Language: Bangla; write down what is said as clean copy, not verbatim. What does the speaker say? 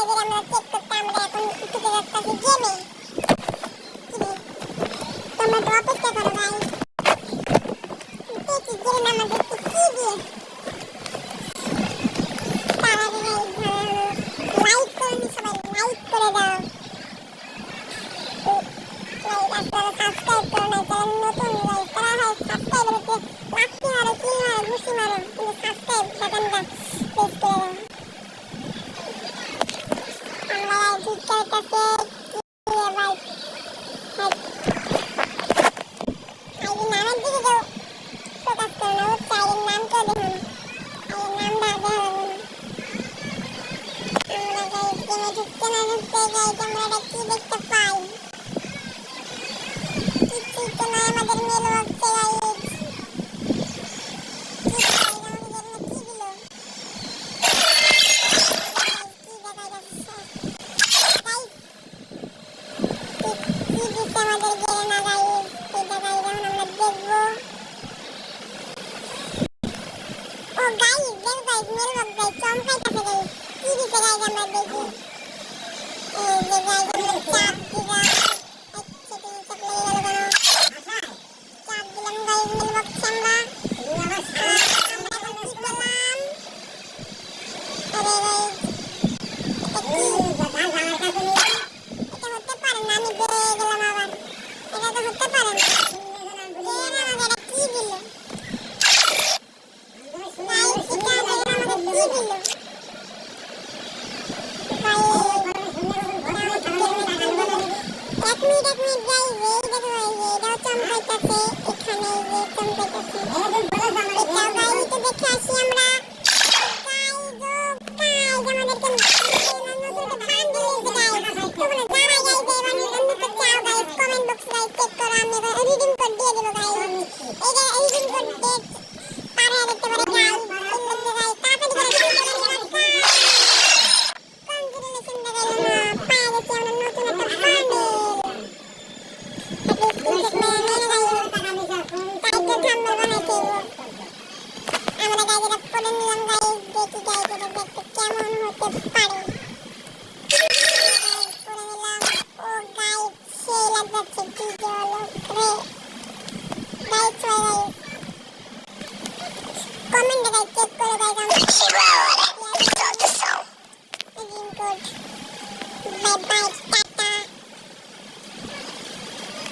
আমরা চেক করতে আমরা এখন ঢুকে যাচ্ছি গেমে। তোমরা তো অপেক্ষা করো ভাই, দেখি গেম আমাদের কি দিয়ে। তার আগে ভাই লাইক করে নি, সবাই লাইক করে দাও। সাবস্ক্রাইব করো না, চ্যানেল নতুন গাইস, তারা হয় সাবস্ক্রাইব করতে লাঠি মারো, কিল মারো, ঘুষি মারো, কিন্তু সাবস্ক্রাইব বাটনটা প্রেস করে দাও। আমরা ভিক্টর কাছে ভাই আইডি নামের দিকে যাও, ফোকাস করো না, হচ্ছে আইডির নামটা দেখো না, আইডির নামটা দেখো না। আমরা গাইস গেমে ঢুকতে না ঢুকতে গাইস আমরা এটা কি দেখতে পাই, কিছুই তো নয় আমাদের মেল হচ্ছে গাইস। আমাদের গেলে না গাইস, এটা গাইস এখন আমরা দেখবো। ও গাইস দেখ গাইস মেল বক গাইস চমকাইতাছে গাইস, কি দিতে গাইস আমরা দেখি। এই যে গাইস আমরা চাপ দিবা, আচ্ছা তুমি চাপ লেগে গেল কেন, চাপ দিলাম গাইস মেল বক আমরা আমরা এখন কি পেলাম। আরে গাইস এটা হতে পারে না, আমি দিয়ে গেলাম আবার, এটা তো হতে পারে না। আমাদের কি দিল গাইস, এটা আমাদের কি দিল ভাই। এক মিনিট গাইস, এই দেখো গাইস এটাও চমকাইতাছে, এখানে এই যে চমকাইতাছে, এটাও গাইস একটু দেখে আসি আমরা। আমরা গাইজ এটা পড়ে নিলাম গাইজ, দেখি গাইজ এটা দেখতে কেমন হতে পারে।